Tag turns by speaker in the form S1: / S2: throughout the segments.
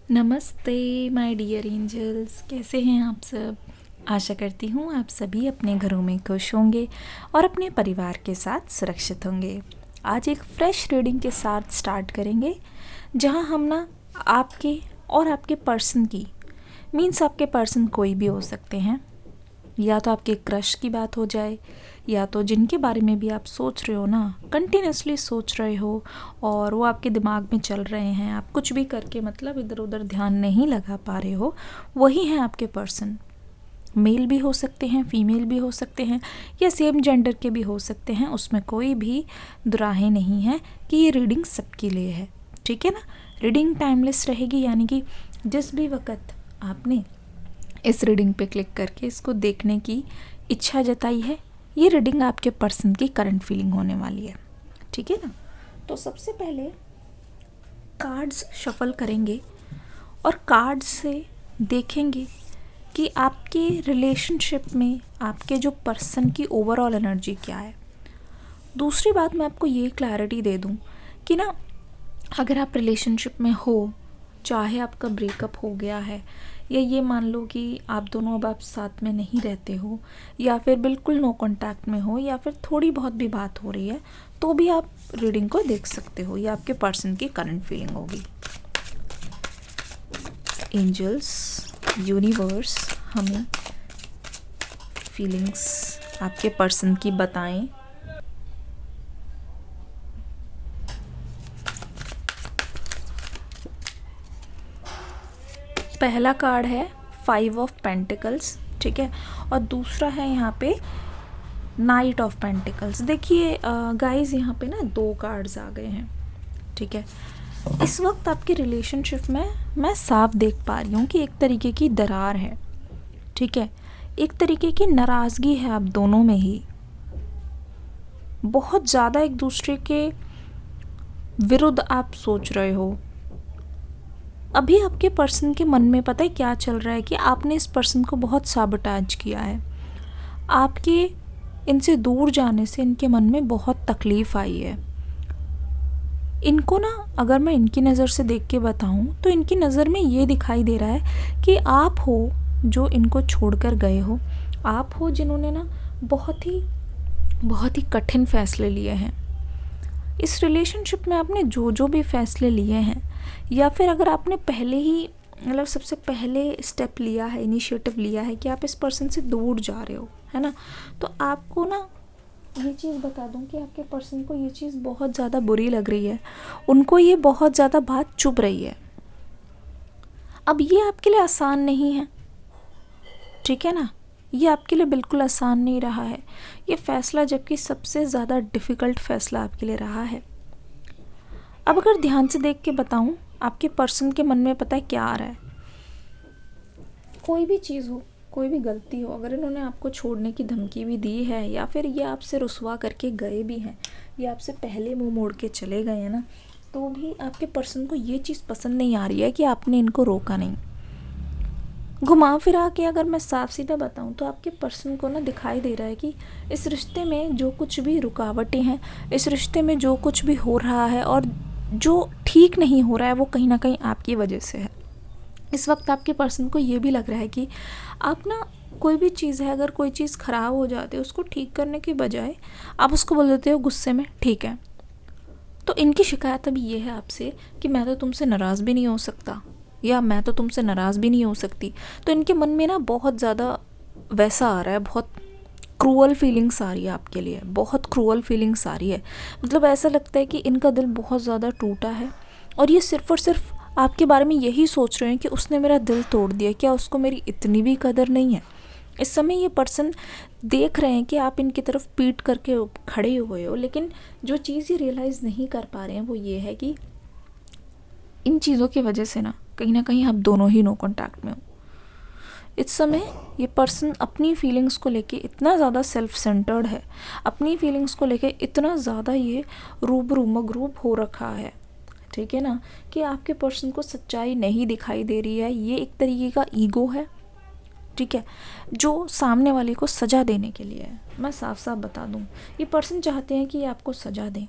S1: नमस्ते my dear angels, कैसे हैं आप सब। आशा करती हूँ आप सभी अपने घरों में खुश होंगे और अपने परिवार के साथ सुरक्षित होंगे। आज एक फ्रेश रीडिंग के साथ स्टार्ट करेंगे, जहाँ हम ना आपके और आपके पर्सन की मीन्स आपके पर्सन कोई भी हो सकते हैं, या तो आपके क्रश की बात हो जाए, या तो जिनके बारे में भी आप सोच रहे हो ना, कंटिन्यूसली सोच रहे हो और वो आपके दिमाग में चल रहे हैं, आप कुछ भी करके मतलब इधर उधर ध्यान नहीं लगा पा रहे हो, वही हैं आपके पर्सन। मेल भी हो सकते हैं, फीमेल भी हो सकते हैं, या सेम जेंडर के भी हो सकते हैं। उसमें कोई भी दुराहे नहीं है कि ये रीडिंग सबके लिए है, ठीक है ना। रीडिंग टाइमलेस रहेगी, यानी कि जिस भी वक्त आपने इस रीडिंग पे क्लिक करके इसको देखने की इच्छा जताई है, ये रीडिंग आपके पर्सन की करंट फीलिंग होने वाली है, ठीक है ना। तो सबसे पहले कार्ड्स शफल करेंगे और कार्ड्स से देखेंगे कि आपके रिलेशनशिप में आपके जो पर्सन की ओवरऑल एनर्जी क्या है। दूसरी बात मैं आपको ये क्लैरिटी दे दूं कि ना, अगर आप रिलेशनशिप में हो, चाहे आपका ब्रेकअप हो गया है, या ये मान लो कि आप दोनों अब आप साथ में नहीं रहते हो, या फिर बिल्कुल नो कांटेक्ट में हो, या फिर थोड़ी बहुत भी बात हो रही है, तो भी आप रीडिंग को देख सकते हो। ये आपके पर्सन की करंट फीलिंग होगी। एंजल्स, यूनिवर्स हमें फीलिंग्स आपके पर्सन की बताएं। पहला कार्ड है 5 ऑफ पेंटिकल्स, ठीक है, और दूसरा है यहाँ पे नाइट ऑफ पेंटिकल्स। देखिए गाइस, यहाँ पे ना 2 कार्ड्स आ गए हैं, ठीक है। इस वक्त आपके रिलेशनशिप में मैं साफ देख पा रही हूँ कि एक तरीके की दरार है, ठीक है। एक तरीके की नाराज़गी है आप दोनों में ही, बहुत ज़्यादा एक दूसरे के विरुद्ध आप सोच रहे हो। अभी आपके पर्सन के मन में पता है क्या चल रहा है कि आपने इस पर्सन को बहुत साबोटाज किया है। आपके इनसे दूर जाने से इनके मन में बहुत तकलीफ़ आई है। इनको ना, अगर मैं इनकी नज़र से देख के बताऊं तो इनकी नज़र में ये दिखाई दे रहा है कि आप हो जो इनको छोड़कर गए हो, आप हो जिन्होंने ना बहुत ही कठिन फैसले लिए हैं। इस रिलेशनशिप में आपने जो जो भी फैसले लिए हैं, या फिर अगर आपने पहले ही मतलब सबसे पहले स्टेप लिया है, इनिशिएटिव लिया है कि आप इस पर्सन से दूर जा रहे हो, है ना, तो आपको ना ये चीज़ बता दूं कि आपके पर्सन को ये चीज़ बहुत ज़्यादा बुरी लग रही है, उनको ये बहुत ज़्यादा बात चुभ रही है। अब ये आपके लिए आसान नहीं है, ठीक है ना, ये आपके लिए बिल्कुल आसान नहीं रहा है ये फ़ैसला, जबकि सबसे ज़्यादा डिफ़िकल्ट फ़ैसला आपके लिए रहा है। अब अगर ध्यान से देख के बताऊं, आपके पर्सन के मन में पता है क्या आ रहा है। कोई भी चीज़ हो, कोई भी गलती हो, अगर इन्होंने आपको छोड़ने की धमकी भी दी है, या फिर ये आपसे रुसवा करके गए भी हैं, ये आपसे पहले मुंह मोड़ के चले गए हैं ना, तो भी आपके पर्सन को ये चीज़ पसंद नहीं आ रही है कि आपने इनको रोका नहीं। घुमा फिरा के अगर मैं साफ सीधा बताऊं तो आपके पर्सन को ना दिखाई दे रहा है कि इस रिश्ते में जो कुछ भी रुकावटें हैं, इस रिश्ते में जो कुछ भी हो रहा है और जो ठीक नहीं हो रहा है, वो कहीं ना कहीं आपकी वजह से है। इस वक्त आपके पर्सन को ये भी लग रहा है कि आप ना, कोई भी चीज़ है, अगर कोई चीज़ ख़राब हो जाती है, उसको ठीक करने के बजाय आप उसको बोल देते हो गुस्से में ठीक है। तो इनकी शिकायत अभी ये है आपसे कि मैं तो तुमसे नाराज़ भी नहीं हो सकता, या मैं तो तुमसे नाराज़ भी नहीं हो सकती। तो इनके मन में ना बहुत ज़्यादा वैसा आ रहा है, बहुत क्रूअल फीलिंग्स आ रही है आपके लिए, बहुत क्रूअल फीलिंग्स आ रही है। मतलब ऐसा लगता है कि इनका दिल बहुत ज़्यादा टूटा है और ये सिर्फ़ और सिर्फ आपके बारे में यही सोच रहे हैं कि उसने मेरा दिल तोड़ दिया, क्या उसको मेरी इतनी भी कदर नहीं है। इस समय ये पर्सन देख रहे हैं कि आप इनकी तरफ पीठ करके खड़े हुए हो, लेकिन जो चीज़ ये रियलाइज़ नहीं कर पा रहे हैं वो ये है कि इन चीज़ों की वजह से ना कहीं आप दोनों ही नो कांटेक्ट में हो। इस समय ये पर्सन अपनी फीलिंग्स को लेके इतना ज़्यादा सेल्फ सेंटर्ड है, अपनी फीलिंग्स को लेके इतना ज़्यादा ये रूबरू मगरूब हो रखा है, ठीक है ना, कि आपके पर्सन को सच्चाई नहीं दिखाई दे रही है। ये एक तरीके का ईगो है, ठीक है, जो सामने वाले को सज़ा देने के लिए है। मैं साफ साफ बता दूं, ये पर्सन चाहते हैं कि ये आपको सज़ा दें,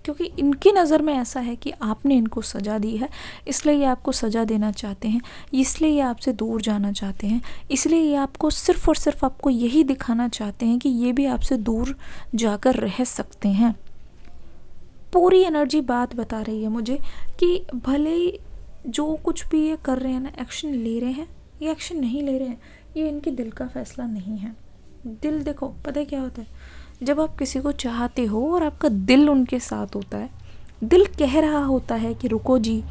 S1: क्योंकि इनकी नज़र में ऐसा है कि आपने इनको सज़ा दी है, इसलिए ये आपको सज़ा देना चाहते हैं, इसलिए ये आपसे दूर जाना चाहते हैं, इसलिए ये आपको सिर्फ़ और सिर्फ आपको यही दिखाना चाहते हैं कि ये भी आपसे दूर जाकर रह सकते हैं। पूरी एनर्जी बात बता रही है मुझे कि भले ही जो कुछ भी ये कर रहे हैं ना, एक्शन ले रहे हैं, ये एक्शन नहीं ले रहे हैं, ये इनके दिल का फैसला नहीं है। दिल देखो, पता है क्या होता है, जब आप किसी को चाहते हो और आपका दिल उनके साथ होता है, दिल कह रहा होता है कि रुको जी,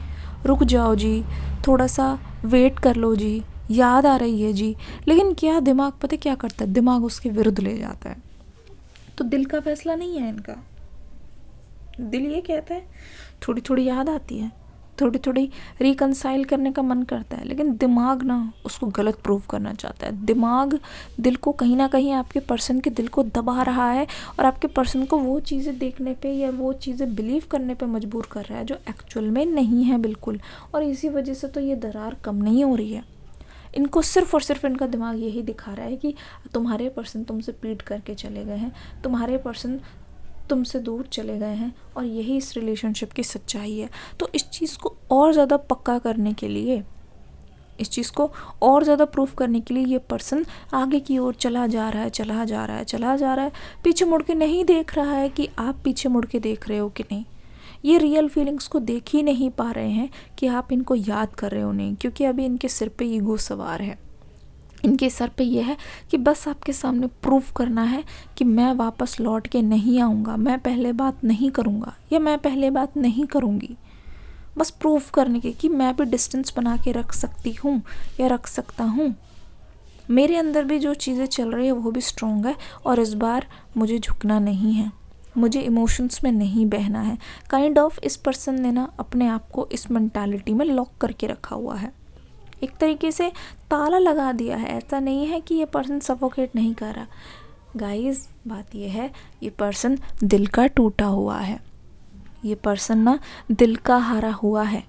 S1: रुक जाओ जी, थोड़ा सा वेट कर लो जी, याद आ रही है जी, लेकिन क्या दिमाग पता है क्या करता है, दिमाग उसके विरुद्ध ले जाता है। तो दिल का फैसला नहीं है इनका। दिल ये कहता है, थोड़ी थोड़ी याद आती है, थोड़ी थोड़ी रिकंसाइल करने का मन करता है, लेकिन दिमाग ना उसको गलत प्रूव करना चाहता है। दिमाग दिल को कहीं ना कहीं आपके पर्सन के दिल को दबा रहा है और आपके पर्सन को वो चीज़ें देखने पे या वो चीज़ें बिलीव करने पे मजबूर कर रहा है जो एक्चुअल में नहीं है बिल्कुल। और इसी वजह से तो ये दरार कम नहीं हो रही है। इनको सिर्फ और सिर्फ इनका दिमाग यही दिखा रहा है कि तुम्हारे पर्सन तुमसे पीट करके चले गए हैं, तुम्हारे पर्सन तुमसे दूर चले गए हैं, और यही इस रिलेशनशिप की सच्चाई है। तो इस चीज़ को और ज़्यादा पक्का करने के लिए, इस चीज़ को और ज़्यादा प्रूफ करने के लिए ये पर्सन आगे की ओर चला जा रहा है, चला जा रहा है, चला जा रहा है, पीछे मुड़ के नहीं देख रहा है कि आप पीछे मुड़ के देख रहे हो कि नहीं। ये रियल फीलिंग्स को देख ही नहीं पा रहे हैं कि आप इनको याद कर रहे हो नहीं, क्योंकि अभी इनके सिर पे ईगो सवार है। इनके सर पे ये है कि बस आपके सामने प्रूफ करना है कि मैं वापस लौट के नहीं आऊँगा, मैं पहले बात नहीं करूँगा या मैं पहले बात नहीं करूँगी। बस प्रूफ करने के कि मैं भी डिस्टेंस बना के रख सकती हूँ या रख सकता हूँ। मेरे अंदर भी जो चीज़ें चल रही है वो भी स्ट्रॉन्ग है, और इस बार मुझे झुकना नहीं है, मुझे इमोशंस में नहीं बहना है। काइंड ऑफ इस पर्सन ने ना अपने आप को इस मेंटालिटी में लॉक करके रखा हुआ है, एक तरीके से ताला लगा दिया है। ऐसा नहीं है कि ये पर्सन सफोकेट नहीं कर रहा गाइस, बात ये है ये पर्सन दिल का टूटा हुआ है, ये पर्सन ना दिल का हारा हुआ है।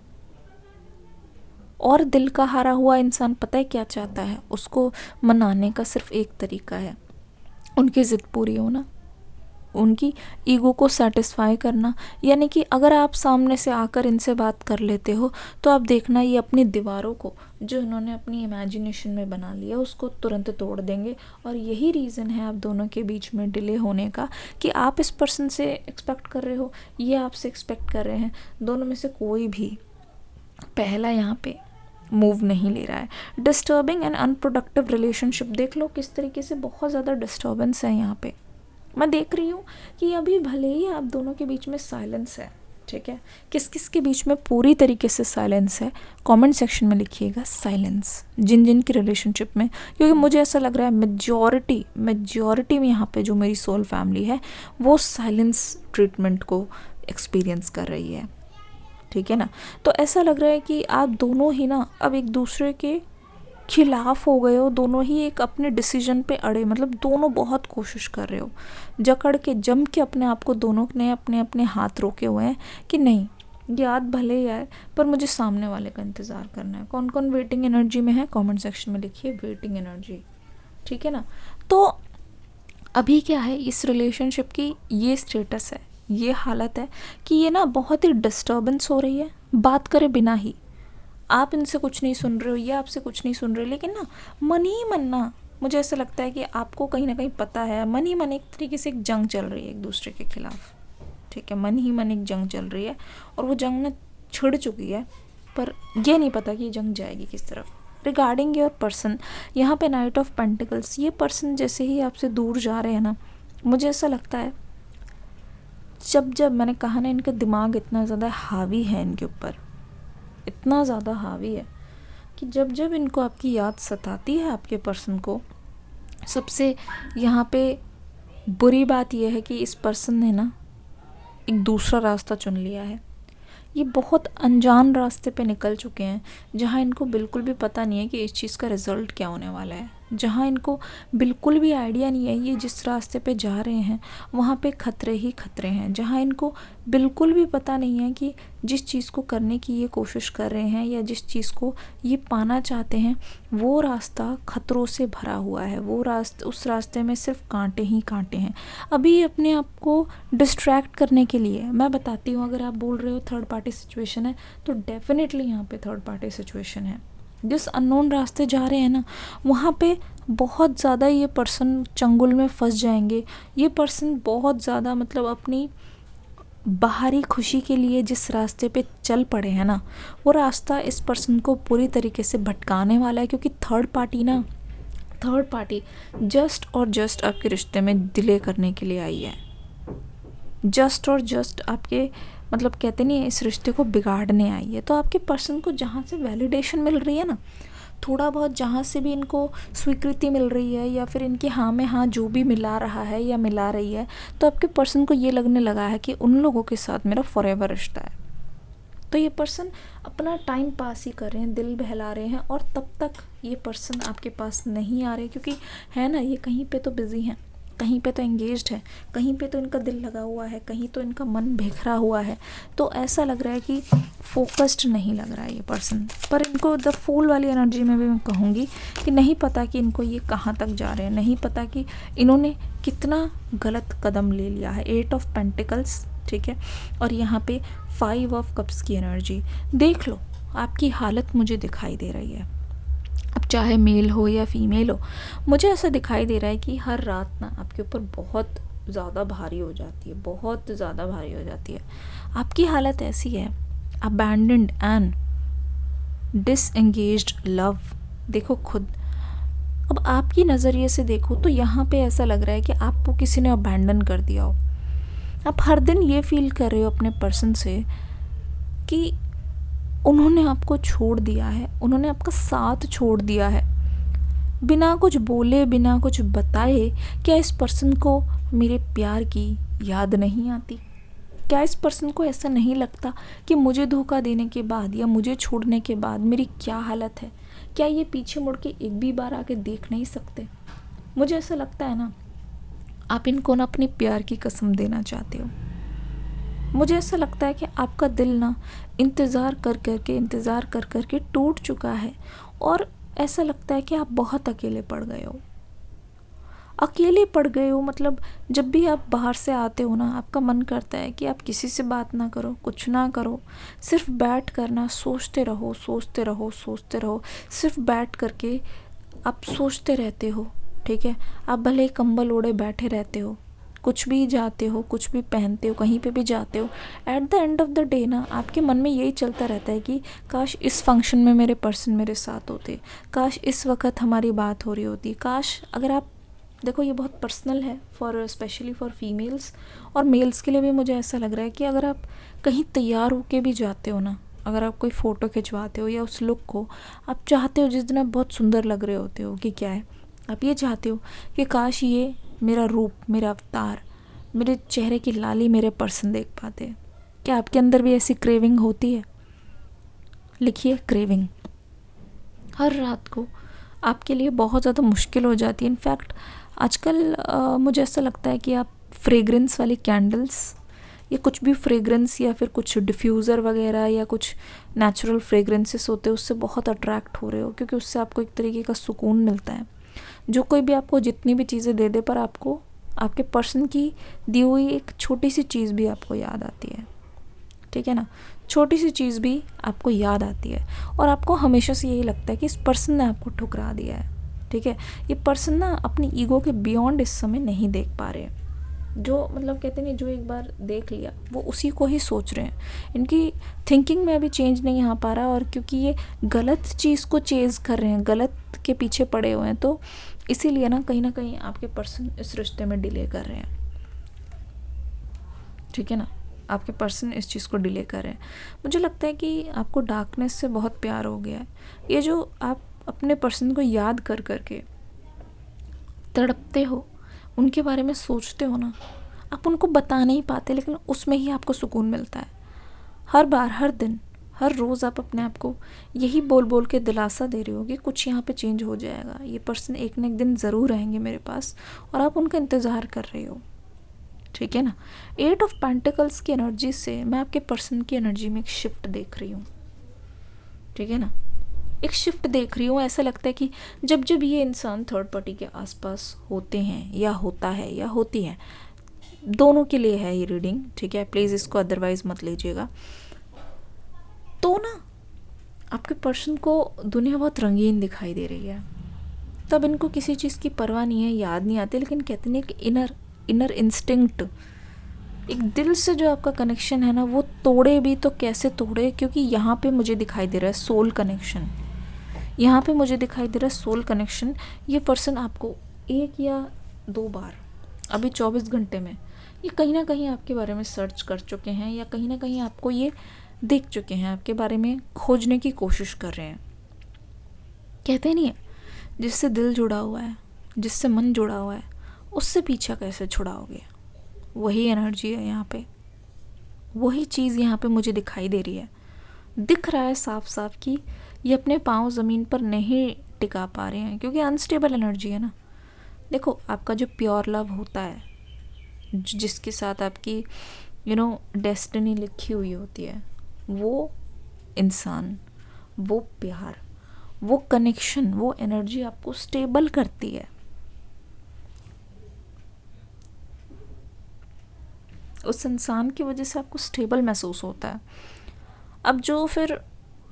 S1: और दिल का हारा हुआ इंसान पता है क्या चाहता है, उसको मनाने का सिर्फ एक तरीका है, उनकी ज़िद पूरी होना, उनकी ईगो को सेटिस्फाई करना। यानी कि अगर आप सामने से आकर इनसे बात कर लेते हो तो आप देखना ये अपनी दीवारों को जो इन्होंने अपनी इमेजिनेशन में बना लिया उसको तुरंत तोड़ देंगे। और यही रीज़न है आप दोनों के बीच में डिले होने का, कि आप इस पर्सन से एक्सपेक्ट कर रहे हो, ये आपसे एक्सपेक्ट कर रहे हैं, दोनों में से कोई भी पहला यहाँ पे मूव नहीं ले रहा है। डिस्टर्बिंग एंड अनप्रोडक्टिव रिलेशनशिप देख लो किस तरीके से बहुत ज़्यादा डिस्टर्बेंस है यहाँ पे। मैं देख रही हूँ कि अभी भले ही आप दोनों के बीच में साइलेंस है, ठीक है, किस किस के बीच में पूरी तरीके से साइलेंस है, कमेंट सेक्शन में लिखिएगा साइलेंस, जिन जिन की रिलेशनशिप में, क्योंकि मुझे ऐसा लग रहा है मेजॉरिटी में यहाँ पे जो मेरी सोल फैमिली है वो साइलेंस ट्रीटमेंट को एक्सपीरियंस कर रही है, ठीक है ना। तो ऐसा लग रहा है कि आप दोनों ही ना अब एक दूसरे के खिलाफ हो गए हो, दोनों ही एक अपने डिसीजन पे अड़े, मतलब दोनों बहुत कोशिश कर रहे हो, जकड़ के जम के अपने आप को दोनों ने अपने अपने हाथ रोके हुए हैं कि नहीं याद भले ही आए पर मुझे सामने वाले का इंतज़ार करना है। कौन कौन वेटिंग एनर्जी में है कमेंट सेक्शन में लिखिए वेटिंग एनर्जी, ठीक है ना। तो अभी क्या है इस रिलेशनशिप की ये स्टेटस है, ये हालत है कि ये ना बहुत ही डिस्टर्बेंस हो रही है, बात करे बिना ही। आप इनसे कुछ नहीं सुन रहे हो, ये आपसे कुछ नहीं सुन रहे, लेकिन ना मन ही मन ना मुझे ऐसा लगता है कि आपको कहीं ना कहीं पता है मन ही मन एक तरीके से एक जंग चल रही है एक दूसरे के खिलाफ, ठीक है, मन ही मन एक जंग चल रही है और वो जंग ना छिड़ चुकी है, पर ये नहीं पता कि ये जंग जाएगी किस तरफ। रिगार्डिंग योर पर्सन, यहाँ पे नाइट ऑफ पेंटिकल्स, ये पर्सन जैसे ही आपसे दूर जा रहे हैं ना, मुझे ऐसा लगता है जब मैंने कहा ना इनका दिमाग इतना ज़्यादा हावी है इनके ऊपर, इतना ज़्यादा हावी है कि जब इनको आपकी याद सताती है आपके पर्सन को, सबसे यहाँ पे बुरी बात यह है कि इस पर्सन ने ना एक दूसरा रास्ता चुन लिया है। ये बहुत अनजान रास्ते पे निकल चुके हैं जहाँ इनको बिल्कुल भी पता नहीं है कि इस चीज़ का रिज़ल्ट क्या होने वाला है। जहाँ इनको बिल्कुल भी आइडिया नहीं है ये जिस रास्ते पे जा रहे हैं वहाँ पे खतरे ही खतरे हैं, जहाँ इनको बिल्कुल भी पता नहीं है कि जिस चीज़ को करने की ये कोशिश कर रहे हैं या जिस चीज़ को ये पाना चाहते हैं वो रास्ता खतरों से भरा हुआ है, वो उस रास्ते में सिर्फ कांटे ही कांटे हैं। अभी अपने आप को डिस्ट्रैक्ट करने के लिए मैं बताती हूँ, अगर आप बोल रहे हो थर्ड पार्टी सिचुएशन है तो डेफिनेटली यहाँ पे थर्ड पार्टी सिचुएशन है। जिस अननोन रास्ते जा रहे हैं ना वहाँ पे बहुत ज़्यादा ये पर्सन चंगुल में फंस जाएंगे। ये पर्सन बहुत ज़्यादा मतलब अपनी बाहरी खुशी के लिए जिस रास्ते पे चल पड़े हैं ना वो रास्ता इस पर्सन को पूरी तरीके से भटकाने वाला है, क्योंकि थर्ड पार्टी जस्ट और जस्ट आपके रिश्ते में डिले करने के लिए आई है। जस्ट और जस्ट आपके मतलब कहते नहीं इस रिश्ते को बिगाड़ने आई है। तो आपके पर्सन को जहाँ से वैलिडेशन मिल रही है ना, थोड़ा बहुत जहाँ से भी इनको स्वीकृति मिल रही है या फिर इनकी हाँ में हाँ जो भी मिला रहा है या मिला रही है, तो आपके पर्सन को ये लगने लगा है कि उन लोगों के साथ मेरा फॉरएवर रिश्ता है। तो ये पर्सन अपना टाइम पास ही कर रहे हैं, दिल बहला रहे हैं, और तब तक ये पर्सन आपके पास नहीं आ रहे, क्योंकि है ना ये कहीं पे तो बिज़ी हैं, कहीं पे तो एंगेज्ड है, कहीं पे तो इनका दिल लगा हुआ है, कहीं तो इनका मन बिखरा हुआ है। तो ऐसा लग रहा है कि फोकस्ड नहीं लग रहा है ये पर्सन। पर इनको द फूल वाली एनर्जी में भी मैं कहूँगी कि नहीं पता कि इनको ये कहाँ तक जा रहे हैं, नहीं पता कि इन्होंने कितना गलत कदम ले लिया है। 8 ऑफ पेंटिकल्स, ठीक है, और यहाँ पे 5 ऑफ कप्स की एनर्जी। देख लो आपकी हालत मुझे दिखाई दे रही है, अब चाहे मेल हो या फीमेल हो, मुझे ऐसा दिखाई दे रहा है कि हर रात ना आपके ऊपर बहुत ज़्यादा भारी हो जाती है, बहुत ज़्यादा भारी हो जाती है। आपकी हालत ऐसी है, अबैंडन्ड एंड डिसएंगेज्ड लव। देखो खुद, अब आपकी नज़रिए से देखो तो यहाँ पे ऐसा लग रहा है कि आपको किसी ने अबैंडन कर दिया हो। आप हर दिन ये फील कर रहे हो अपने पर्सन से कि उन्होंने आपको छोड़ दिया है, उन्होंने आपका साथ छोड़ दिया है, बिना कुछ बोले बिना कुछ बताए। क्या इस पर्सन को मेरे प्यार की याद नहीं आती? क्या इस पर्सन को ऐसा नहीं लगता कि मुझे धोखा देने के बाद या मुझे छोड़ने के बाद मेरी क्या हालत है? क्या ये पीछे मुड़ के एक भी बार आके देख नहीं सकते? मुझे ऐसा लगता है ना आप इनको ना अपने प्यार की कसम देना चाहते हो। मुझे ऐसा लगता है कि आपका दिल ना इंतज़ार कर कर के टूट चुका है, और ऐसा लगता है कि आप बहुत अकेले पड़ गए हो। अकेले पड़ गए हो मतलब जब भी आप बाहर से आते हो ना आपका मन करता है कि आप किसी से बात ना करो, कुछ ना करो, सिर्फ बैठ कर ना सोचते रहो, सोचते रहो, सोचते रहो। सिर्फ बैठ करके आप सोचते रहते हो, ठीक है। आप भले ही कंबल ओढ़े बैठे रहते हो, कुछ भी जाते हो, कुछ भी पहनते हो, कहीं पे भी जाते हो, at the end of the day ना आपके मन में यही चलता रहता है कि काश इस फंक्शन में मेरे पर्सन मेरे साथ होते, काश इस वक्त हमारी बात हो रही होती, काश। अगर आप देखो ये बहुत पर्सनल है फॉर स्पेशली फॉर फीमेल्स, और मेल्स के लिए भी मुझे ऐसा लग रहा है कि अगर आप कहीं तैयार होके भी जाते हो ना, अगर आप कोई फ़ोटो खिंचवाते हो या उस लुक को आप चाहते हो, जिस दिन आप बहुत सुंदर लग रहे होते हो, कि क्या है आप ये चाहते हो कि काश ये मेरा रूप, मेरा अवतार, मेरे चेहरे की लाली मेरे पर्सन देख पाते। क्या आपके अंदर भी ऐसी क्रेविंग होती है? लिखिए क्रेविंग। हर रात को आपके लिए बहुत ज़्यादा मुश्किल हो जाती है। इनफैक्ट आजकल मुझे ऐसा लगता है कि आप फ्रेग्रेंस वाली कैंडल्स या कुछ भी फ्रेग्रेंस या फिर कुछ डिफ्यूज़र वगैरह या कुछ नेचुरल फ्रेग्रेंसेस होते हैं उससे बहुत अट्रैक्ट हो रहे हो, क्योंकि उससे आपको एक तरीके का सुकून मिलता है। जो कोई भी आपको जितनी भी चीज़ें दे दे, पर आपको आपके पर्सन की दी हुई एक छोटी सी चीज़ भी आपको याद आती है, ठीक है ना। छोटी सी चीज़ भी आपको याद आती है और आपको हमेशा से यही लगता है कि इस पर्सन ने आपको ठुकरा दिया है, ठीक है। ये पर्सन ना अपनी ईगो के बियॉन्ड इस समय नहीं देख पा रहे हैं। जो मतलब कहते नहीं, जो एक बार देख लिया वो उसी को ही सोच रहे हैं। इनकी थिंकिंग में अभी चेंज नहीं आ पा रहा, और क्योंकि ये गलत चीज़ को चेज़ कर रहे हैं, गलत के पीछे पड़े हुए हैं, तो इसीलिए ना कहीं आपके पर्सन इस रिश्ते में डिले कर रहे हैं, ठीक है ना। आपके पर्सन इस चीज़ को डिले कर रहे हैं। मुझे लगता है कि आपको डार्कनेस से बहुत प्यार हो गया है। ये जो आप अपने पर्सन को याद कर करके तड़पते हो, उनके बारे में सोचते हो ना, आप उनको बता नहीं पाते, लेकिन उसमें ही आपको सुकून मिलता है। हर बार, हर दिन हर रोज़ आप अपने आप को यही बोल बोल के दिलासा दे रहे हो कि कुछ यहाँ पे चेंज हो जाएगा, ये पर्सन एक न एक दिन ज़रूर आएंगे मेरे पास, और आप उनका इंतज़ार कर रहे हो। ठीक है ना। 8 ऑफ पेंटिकल्स की एनर्जी से मैं आपके पर्सन की एनर्जी में एक शिफ्ट देख रही हूँ। ठीक है ना, एक शिफ्ट देख रही हूँ। ऐसा लगता है कि जब जब ये इंसान थर्ड पार्टी के आसपास होते हैं या होता है या होती है, दोनों के लिए है ये रीडिंग, ठीक है, प्लीज़ इसको अदरवाइज़ मत लीजिएगा। तो ना आपके पर्सन को दुनिया बहुत रंगीन दिखाई दे रही है। तब इनको किसी चीज़ की परवाह नहीं है, याद नहीं आती, लेकिन कहते हैं कि इनर इंस्टिंक्ट, एक दिल से जो आपका कनेक्शन है ना, वो तोड़े भी तो कैसे तोड़े, क्योंकि यहाँ पे मुझे दिखाई दे रहा है सोल कनेक्शन। यहाँ पे मुझे दिखाई दे रहा है सोल कनेक्शन। ये पर्सन आपको 1 या 2 बार अभी 24 घंटे में ये कहीं ना कहीं आपके बारे में सर्च कर चुके हैं, या कहीं ना कहीं आपको ये देख चुके हैं, आपके बारे में खोजने की कोशिश कर रहे हैं। कहते नहीं है, जिससे दिल जुड़ा हुआ है, जिससे मन जुड़ा हुआ है, उससे पीछा कैसे छुड़ाओगे। वही एनर्जी है यहाँ पे, वही चीज़ यहाँ पे मुझे दिखाई दे रही है। दिख रहा है साफ साफ कि ये अपने पाँव ज़मीन पर नहीं टिका पा रहे हैं, क्योंकि अनस्टेबल एनर्जी है ना। देखो, आपका जो प्योर लव होता है, जिसके साथ आपकी डेस्टिनी लिखी हुई होती है, वो इंसान, वो प्यार, वो कनेक्शन, वो एनर्जी आपको स्टेबल करती है। उस इंसान की वजह से आपको स्टेबल महसूस होता है। अब जो फिर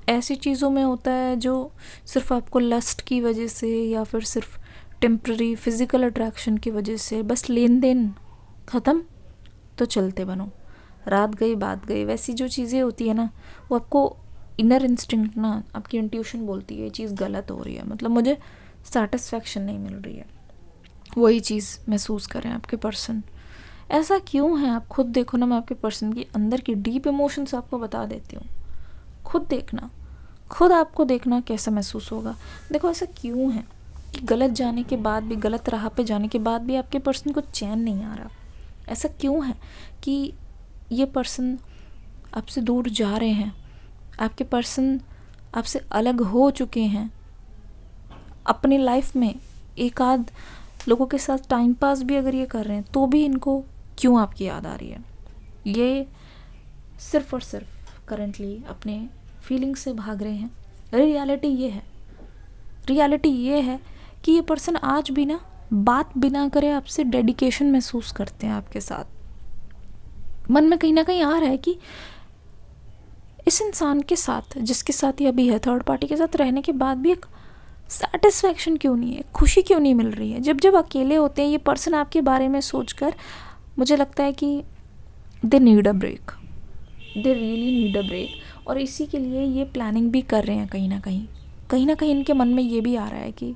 S1: ऐसी चीज़ों में होता है जो सिर्फ आपको लस्ट की वजह से या फिर सिर्फ टेम्प्ररी फिज़िकल अट्रैक्शन की वजह से बस लेन देन ख़त्म, तो चलते बनो, रात गई बात गई, वैसी जो चीज़ें होती है ना, वो आपको इनर इंस्टिंक्ट ना, आपकी इंट्यूशन बोलती है ये चीज़ गलत हो रही है, मतलब मुझे सेटिस्फैक्शन नहीं मिल रही है। वही चीज़ महसूस करें आपके पर्सन। ऐसा क्यों है, आप खुद देखो ना। मैं आपके पर्सन की अंदर की डीप इमोशंस आपको बता देती हूँ, खुद देखना, खुद आपको देखना कैसा महसूस होगा। देखो, ऐसा क्यों है कि गलत जाने के बाद भी, गलत राह पे जाने के बाद भी आपके पर्सन को चैन नहीं आ रहा। ऐसा क्यों है कि ये पर्सन आपसे दूर जा रहे हैं, आपके पर्सन आपसे अलग हो चुके हैं, अपनी लाइफ में एक आध लोगों के साथ टाइम पास भी अगर ये कर रहे हैं, तो भी इनको क्यों आपकी याद आ रही है। ये सिर्फ और सिर्फ करंटली अपने फीलिंग से भाग रहे हैं। रियलिटी ये है कि ये पर्सन आज भी ना बात बिना करे आपसे डेडिकेशन महसूस करते हैं आपके साथ। मन में कहीं ना कहीं आ रहा है कि इस इंसान के साथ, जिसके साथ ये अभी है, थर्ड पार्टी के साथ रहने के बाद भी एक सेटिस्फैक्शन क्यों नहीं है, खुशी क्यों नहीं मिल रही है। जब जब अकेले होते हैं ये पर्सन आपके बारे में सोचकर, मुझे लगता है कि they need a break, they really need a break. और इसी के लिए ये प्लानिंग भी कर रहे हैं। कहीं ना कहीं इनके मन में ये भी आ रहा है कि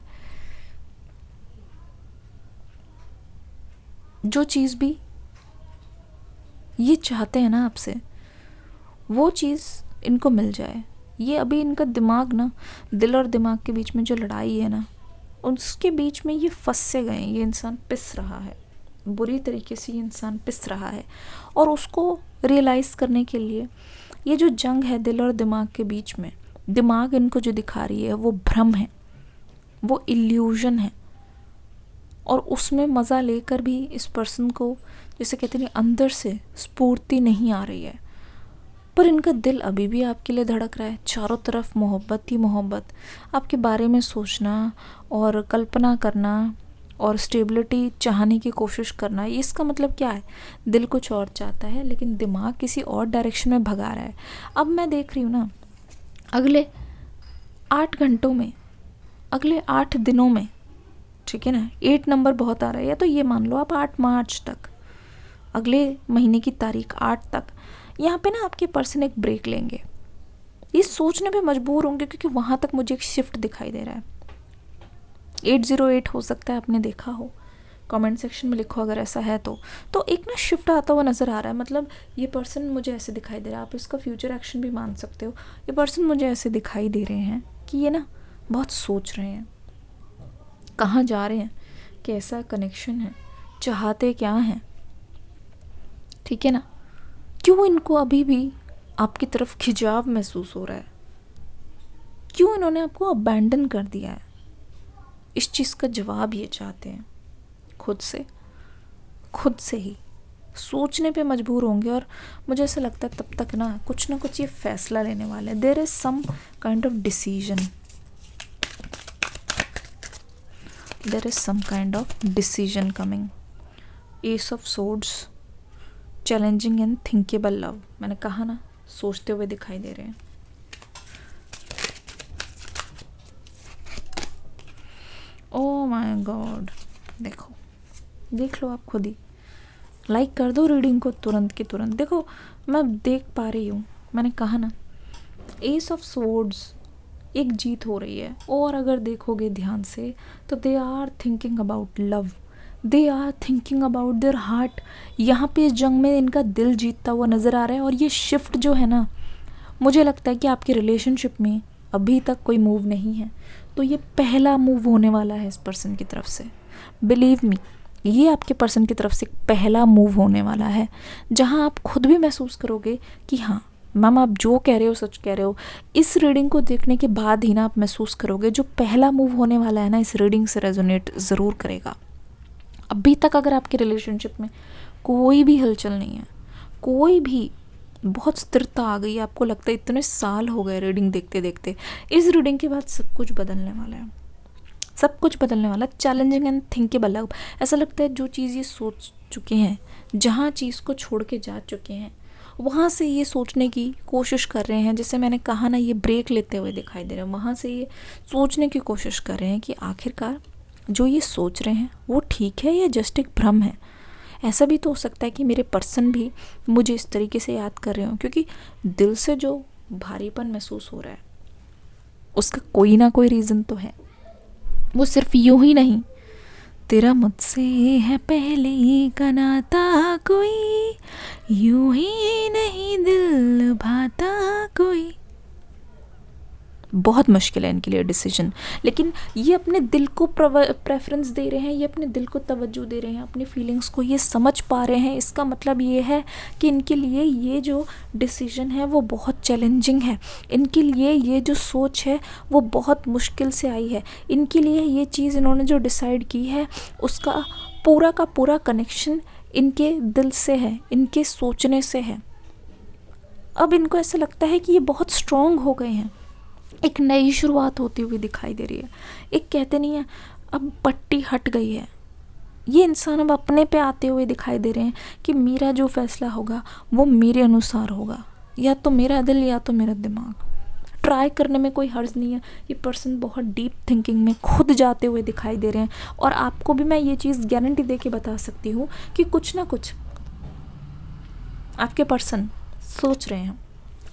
S1: जो चीज़ भी ये चाहते हैं ना आपसे, वो चीज़ इनको मिल जाए। ये अभी इनका दिमाग ना, दिल और दिमाग के बीच में जो लड़ाई है ना, उसके बीच में ये फंस से गए। ये इंसान पिस रहा है, बुरी तरीके से ये इंसान पिस रहा है। और उसको रियलाइज़ करने के लिए ये जो जंग है दिल और दिमाग के बीच में, दिमाग इनको जो दिखा रही है वो भ्रम है, वो इल्यूजन है। और उसमें मज़ा लेकर भी इस पर्सन को, जैसे कहते हैं, अंदर से स्फूर्ति नहीं आ रही है। पर इनका दिल अभी भी आपके लिए धड़क रहा है। चारों तरफ मोहब्बत ही मोहब्बत, आपके बारे में सोचना और कल्पना करना और स्टेबिलिटी चाहने की कोशिश करना। इसका मतलब क्या है, दिल कुछ और चाहता है लेकिन दिमाग किसी और डायरेक्शन में भगा रहा है। अब मैं देख रही हूँ ना, अगले 8 घंटों में, अगले 8 दिनों में, ठीक है ना, 8 नंबर बहुत आ रहा है, या तो ये मान लो आप 8 मार्च तक, अगले महीने की तारीख 8 तक, यहाँ पे ना आपके पर्सन एक ब्रेक लेंगे। ये सोचने पे मजबूर होंगे क्योंकि वहाँ तक मुझे एक शिफ्ट दिखाई दे रहा है। 808 हो सकता है, आपने देखा हो, कमेंट सेक्शन में लिखो अगर ऐसा है तो एक ना शिफ्ट आता हुआ नज़र आ रहा है। मतलब ये पर्सन मुझे ऐसे दिखाई दे रहा है, आप इसका फ्यूचर एक्शन भी मान सकते हो। ये पर्सन मुझे ऐसे दिखाई दे रहे हैं कि ये ना बहुत सोच रहे हैं, कहाँ जा रहे हैं, कैसा कनेक्शन है, चाहते क्या हैं, ठीक है ना। क्यों इनको अभी भी आपकी तरफ खिंचाव महसूस हो रहा है। क्यों इन्होंने आपको अबैंडन कर दिया है? इस चीज़ का जवाब ये चाहते हैं। खुद से ही सोचने पे मजबूर होंगे और मुझे ऐसा लगता है तब तक ना कुछ ये फैसला लेने वाले हैं। There is some kind of decision, there is some kind of decision coming. Ace of swords, challenging and thinkable love. मैंने कहा ना, सोचते हुए दिखाई दे रहे हैं। ओह माय गॉड, देखो, देख लो आप खुद ही, लाइक कर दो रीडिंग को तुरंत की तुरंत। देखो मैं देख पा रही हूँ, मैंने कहा ना, एस ऑफ स्वॉर्ड्स, एक जीत हो रही है। और अगर देखोगे ध्यान से तो they are thinking about love, they are thinking about their heart. यहाँ पे इस जंग में इनका दिल जीतता हुआ नज़र आ रहा है। और ये शिफ्ट जो है ना, मुझे लगता है कि आपके रिलेशनशिप में अभी तक कोई मूव नहीं है, तो ये पहला मूव होने वाला है इस पर्सन की तरफ से। बिलीव मी, ये आपके पर्सन की तरफ से पहला मूव होने वाला है, जहाँ आप खुद भी महसूस करोगे कि हाँ मैम आप जो कह रहे हो सच कह रहे हो। इस रीडिंग को देखने के बाद ही ना आप महसूस करोगे जो पहला मूव होने वाला है ना, इस रीडिंग से रेजोनेट ज़रूर करेगा। अभी तक अगर आपके रिलेशनशिप में कोई भी हलचल नहीं है, कोई भी, बहुत स्थिरता आ गई है, आपको लगता है इतने साल हो गए रीडिंग देखते देखते, इस रीडिंग के बाद सब कुछ बदलने वाला है, सब कुछ बदलने वाला। Challenging and thinkable. ऐसा लगता है जो चीज़ ये सोच चुके हैं, जहाँ चीज़ को छोड़ के जा चुके हैं, वहाँ से ये सोचने की कोशिश कर रहे हैं। जैसे मैंने कहा ना, ये ब्रेक लेते हुए दिखाई दे रहे हैं। वहाँ से ये सोचने की कोशिश कर रहे हैं कि आखिरकार जो ये सोच रहे हैं वो ठीक है या जस्ट एक भ्रम है। ऐसा भी तो हो सकता है कि मेरे पर्सन भी मुझे इस तरीके से याद कर रहे हो, क्योंकि दिल से जो भारीपन महसूस हो रहा है उसका कोई ना कोई रीज़न तो है। वो सिर्फ यूं ही नहीं, तेरा मुझसे है पहले का नाता कोई, यूं ही नहीं दिल भाता कोई। बहुत मुश्किल है इनके लिए डिसीजन, लेकिन ये अपने दिल को प्रेफरेंस दे रहे हैं, ये अपने दिल को तवज्जो दे रहे हैं, अपनी फीलिंग्स को ये समझ पा रहे हैं। इसका मतलब ये है कि इनके लिए ये जो डिसीजन है वो बहुत चैलेंजिंग है। इनके लिए ये जो सोच है वो बहुत मुश्किल से आई है। इनके लिए ये चीज़ इन्होंने जो डिसाइड की है उसका पूरा का पूरा कनेक्शन इनके दिल से है, इनके सोचने से है। अब इनको ऐसा लगता है कि ये बहुत स्ट्रॉन्ग हो गए हैं, एक नई शुरुआत होती हुई दिखाई दे रही है। एक कहते नहीं है, अब पट्टी हट गई है। ये इंसान अब अपने पे आते हुए दिखाई दे रहे हैं कि मेरा जो फैसला होगा वो मेरे अनुसार होगा, या तो मेरा दिल या तो मेरा दिमाग। ट्राई करने में कोई हर्ज नहीं है। ये पर्सन बहुत डीप थिंकिंग में खुद जाते हुए दिखाई दे रहे हैं। और आपको भी मैं ये चीज़ गारंटी दे के बता सकती हूँ कि कुछ ना कुछ आपके पर्सन सोच रहे हैं।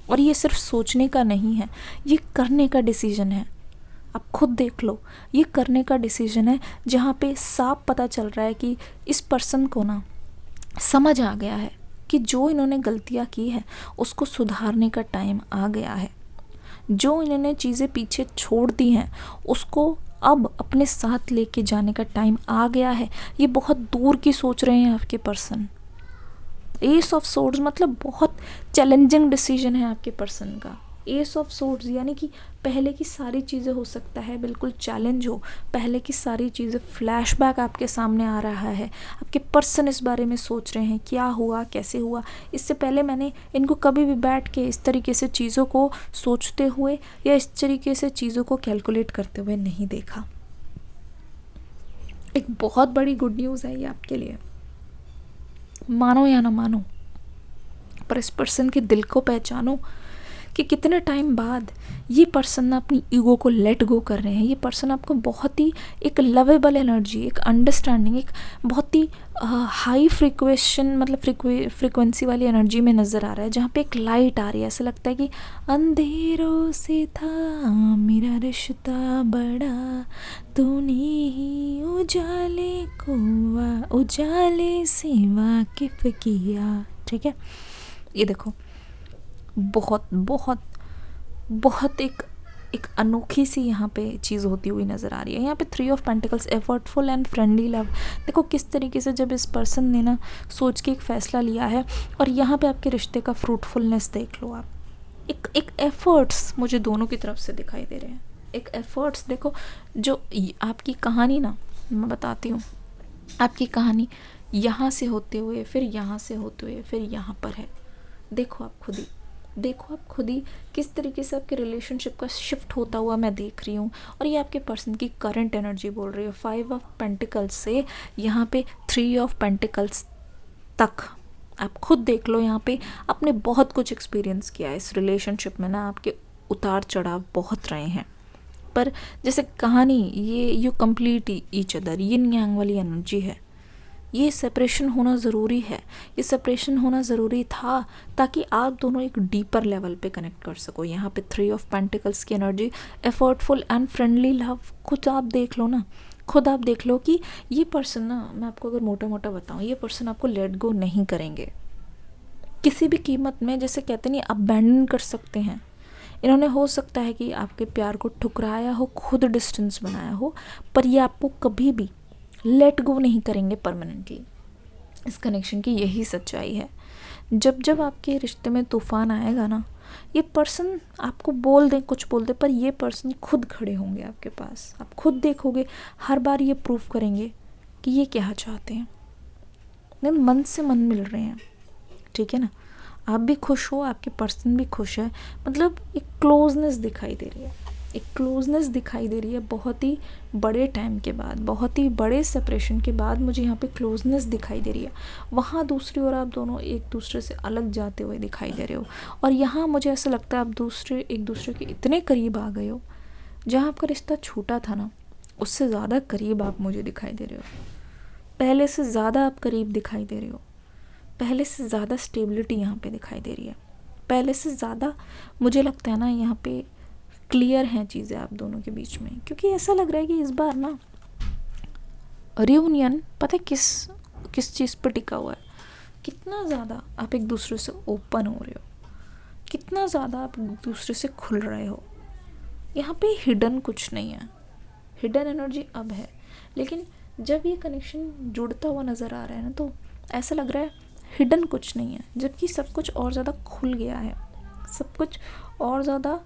S1: और ये सिर्फ सोचने का नहीं है, ये करने का डिसीजन है। आप खुद देख लो, ये करने का डिसीजन है, जहाँ पे साफ पता चल रहा है कि इस पर्सन को ना समझ आ गया है कि जो इन्होंने गलतियाँ की है उसको सुधारने का टाइम आ गया है। जो इन्होंने चीज़ें पीछे छोड़ दी हैं उसको अब अपने साथ लेके जाने का टाइम आ गया है। ये बहुत दूर की सोच रहे हैं आपके पर्सन। एस ऑफ सोर्ड्स मतलब बहुत चैलेंजिंग डिसीजन है आपके पर्सन का। एस ऑफ सोर्ड्स यानी कि पहले की सारी चीज़ें हो सकता है बिल्कुल चैलेंज हो, पहले की सारी चीज़ें फ्लैशबैक आपके सामने आ रहा है। आपके पर्सन इस बारे में सोच रहे हैं क्या हुआ, कैसे हुआ। इससे पहले मैंने इनको कभी भी बैठ के इस तरीके से चीज़ों को सोचते हुए या इस तरीके से चीज़ों को कैलकुलेट करते हुए नहीं देखा। एक बहुत बड़ी गुड न्यूज़ है ये आपके लिए, मानो या ना मानो, पर इस पर्सन के दिल को पहचानो कि कितने टाइम बाद ये पर्सन ना अपनी ईगो को लेट गो कर रहे हैं। ये पर्सन आपको बहुत ही एक लवेबल एनर्जी, एक अंडरस्टैंडिंग, एक बहुत ही हाई फ्रिक्वेशन मतलब फ्रिक्वेंसी वाली एनर्जी में नज़र आ रहा है, जहाँ पे एक लाइट आ रही है। ऐसा लगता है कि अंधेरों से था मेरा रिश्ता बड़ा, तूने ही उजाले से वाकिफ किया। ठीक है, ये देखो बहुत बहुत बहुत एक अनोखी सी यहाँ पे चीज़ होती हुई नज़र आ रही है। यहाँ पे 3 of pentacles, effortful and friendly love. देखो किस तरीके से जब इस पर्सन ने ना सोच के एक फ़ैसला लिया है, और यहाँ पे आपके रिश्ते का फ्रूटफुलनेस देख लो आप। एक एक एफर्ट्स मुझे दोनों की तरफ से दिखाई दे रहे हैं। एक एफर्ट्स देखो, जो आपकी कहानी ना, मैं बताती हूँ, आपकी कहानी यहाँ से होते हुए फिर यहाँ से होते हुए फिर यहाँ पर है। देखो आप खुद ही, देखो आप खुद ही किस तरीके से आपके रिलेशनशिप का शिफ्ट होता हुआ मैं देख रही हूँ। और ये आपके पर्सन की करंट एनर्जी बोल रही है। 5 ऑफ पेंटिकल्स से यहाँ पे 3 ऑफ पेंटिकल्स तक आप खुद देख लो। यहाँ पे आपने बहुत कुछ एक्सपीरियंस किया है इस रिलेशनशिप में ना, आपके उतार चढ़ाव बहुत रहे हैं। पर जैसे कहानी ये यू कंप्लीट ईच अदर, यिन यांग वाली एनर्जी है। ये सेपरेशन होना ज़रूरी है, ये सेपरेशन होना ज़रूरी था ताकि आप दोनों एक डीपर लेवल पे कनेक्ट कर सको। यहाँ पे 3 ऑफ पेंटिकल्स की energy, effortful and friendly love. खुद आप देख लो ना, खुद आप देख लो कि ये पर्सन ना, मैं आपको अगर मोटा मोटा बताऊँ, ये पर्सन आपको लेट गो नहीं करेंगे किसी भी कीमत में। जैसे कहते नहीं, अबैंडन कर सकते हैं। इन्होंने हो सकता है कि आपके प्यार को ठुकराया हो, खुद डिस्टेंस बनाया हो, पर ये आपको कभी भी लेट गो नहीं करेंगे परमानेंटली। इस कनेक्शन की यही सच्चाई है। जब जब आपके रिश्ते में तूफान आएगा ना, ये पर्सन आपको बोल दे, कुछ बोल दे, पर ये पर्सन खुद खड़े होंगे आपके पास। आप खुद देखोगे, हर बार ये प्रूव करेंगे कि ये क्या चाहते हैं। लेकिन मन से मन मिल रहे हैं, ठीक है ना। आप भी खुश हो, आपके पर्सन भी खुश है, मतलब एक क्लोजनेस दिखाई दे रही है, एक क्लोजनेस दिखाई दे रही है। बहुत ही बड़े टाइम के बाद, बहुत ही बड़े सेपरेशन के बाद मुझे यहाँ पे क्लोजनेस दिखाई दे रही है। वहाँ दूसरी ओर आप दोनों एक दूसरे से अलग जाते हुए दिखाई दे रहे हो, और यहाँ मुझे ऐसा लगता है आप एक दूसरे के इतने करीब आ गए हो। जहाँ आपका रिश्ता छूटा था ना, उससे ज़्यादा करीब आप मुझे दिखाई दे रहे हो। पहले से ज़्यादा आप करीब दिखाई दे रहे हो। पहले से ज़्यादा स्टेबिलिटी यहाँ पे दिखाई दे रही है। पहले से ज़्यादा मुझे लगता है ना, यहाँ पे क्लियर हैं चीज़ें आप दोनों के बीच में। क्योंकि ऐसा लग रहा है कि इस बार ना रियूनियन, पता है किस चीज़ पर टिका हुआ है। कितना ज़्यादा आप एक दूसरे से ओपन हो रहे हो, कितना ज़्यादा आप एक दूसरे से खुल रहे हो। यहाँ पे हिडन कुछ नहीं है, हिडन एनर्जी अब है। लेकिन जब ये कनेक्शन जुड़ता हुआ नज़र आ रहा है ना, तो ऐसा लग रहा है हिडन कुछ नहीं है, जबकि सब कुछ और ज़्यादा खुल गया है। सब कुछ और ज़्यादा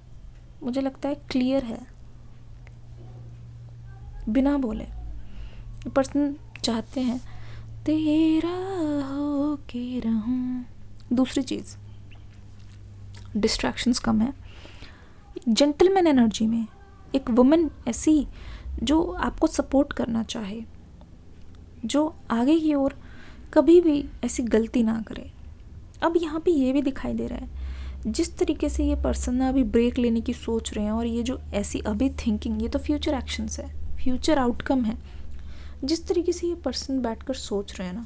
S1: मुझे लगता है क्लियर है, बिना बोले। पर्सन चाहते हैं तेरा हो के रहूं। दूसरी चीज़, डिस्ट्रैक्शंस कम है। जेंटलमैन एनर्जी में एक वुमेन ऐसी जो आपको सपोर्ट करना चाहे, जो आगे की ओर कभी भी ऐसी गलती ना करे। अब यहाँ पे ये भी दिखाई दे रहा है, जिस तरीके से ये पर्सन ना अभी ब्रेक लेने की सोच रहे हैं, और ये जो ऐसी अभी थिंकिंग, ये तो फ्यूचर एक्शंस है, फ्यूचर आउटकम है। जिस तरीके से ये पर्सन बैठकर सोच रहे हैं ना,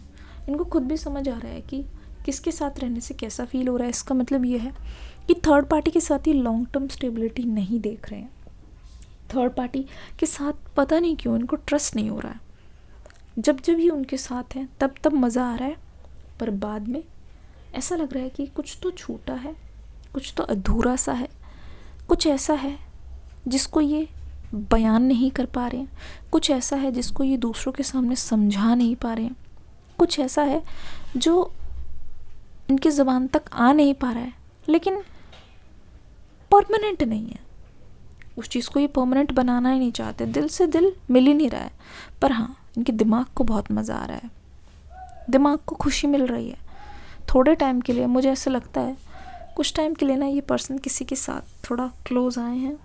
S1: इनको खुद भी समझ आ रहा है कि किसके साथ रहने से कैसा फील हो रहा है। इसका मतलब ये है कि थर्ड पार्टी के साथ ही लॉन्ग टर्म स्टेबिलिटी नहीं देख रहे हैं। थर्ड पार्टी के साथ पता नहीं क्यों इनको ट्रस्ट नहीं हो रहा है। जब जब ये उनके साथ हैं तब तब मज़ा आ रहा है, पर बाद में ऐसा लग रहा है कि कुछ तो छूटा है, कुछ तो अधूरा सा है, कुछ ऐसा है जिसको ये बयान नहीं कर पा रहे हैं, कुछ ऐसा है जिसको ये दूसरों के सामने समझा नहीं पा रहे हैं, कुछ ऐसा है जो इनकी ज़बान तक आ नहीं पा रहा है, लेकिन परमानेंट नहीं है। उस चीज़ को ये परमानेंट बनाना ही नहीं चाहते, दिल से दिल मिल ही नहीं रहा है। पर हाँ, इनके दिमाग को बहुत मज़ा आ रहा है, दिमाग को खुशी मिल रही है। थोड़े टाइम के लिए मुझे ऐसा लगता है, कुछ टाइम के लिए ना ये पर्सन किसी के साथ थोड़ा क्लोज आए हैं,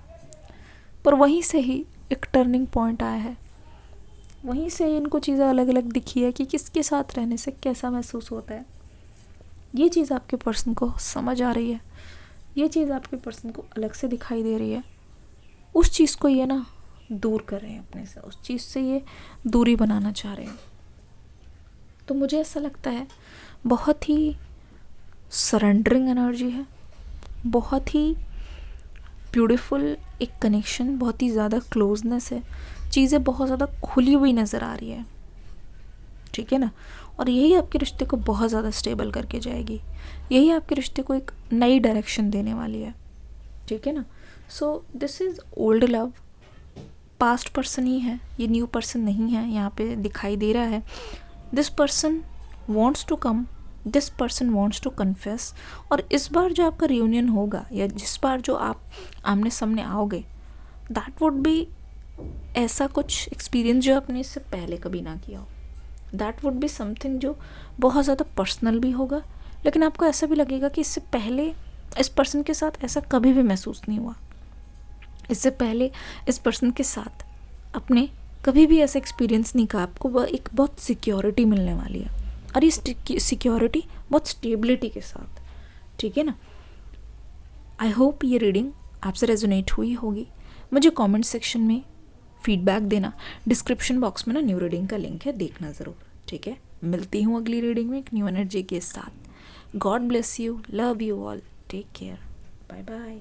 S1: पर वहीं से ही एक टर्निंग पॉइंट आया है। वहीं से इनको चीज़ें अलग अलग दिखी है कि किसके साथ रहने से कैसा महसूस होता है। ये चीज़ आपके पर्सन को समझ आ रही है, ये चीज़ आपके पर्सन को अलग से दिखाई दे रही है। उस चीज़ को ये ना दूर कर रहे हैं अपने से, उस चीज़ से ये दूरी बनाना चाह रहे हैं। तो मुझे ऐसा लगता है बहुत ही सरेंडरिंग एनर्जी है, बहुत ही ब्यूटीफुल एक कनेक्शन, बहुत ही ज़्यादा क्लोजनेस है, चीज़ें बहुत ज़्यादा खुली हुई नज़र आ रही है, ठीक है ना। और यही आपके रिश्ते को बहुत ज़्यादा स्टेबल करके जाएगी, यही आपके रिश्ते को एक नई डायरेक्शन देने वाली है, ठीक है ना। So this is old love, past person ही है, ये न्यू पर्सन नहीं है। यहाँ पे दिखाई दे रहा है this person wants to come this person wants to confess. और इस बार जो आपका रियूनियन होगा या जिस बार जो आप आमने सामने आओगे, दैट वुड बी ऐसा कुछ एक्सपीरियंस जो आपने इससे पहले कभी ना किया हो। दैट वुड बी समथिंग जो बहुत ज़्यादा पर्सनल भी होगा, लेकिन आपको ऐसा भी लगेगा कि इससे पहले इस पर्सन के साथ ऐसा कभी भी महसूस नहीं हुआ, इससे पहले इस पर्सन के साथ आपने कभी भी ऐसा एक्सपीरियंस नहीं किया। आपको एक बहुत सिक्योरिटी मिलने वाली है, और ये सिक्योरिटी बहुत स्टेबिलिटी के साथ, ठीक है ना। आई होप ये रीडिंग आपसे रेजोनेट हुई होगी। मुझे कमेंट सेक्शन में फीडबैक देना। डिस्क्रिप्शन बॉक्स में ना न्यू रीडिंग का लिंक है, देखना ज़रूर, ठीक है। मिलती हूँ अगली रीडिंग में एक न्यू एनर्जी के साथ। God bless you, love you all, take care, bye bye.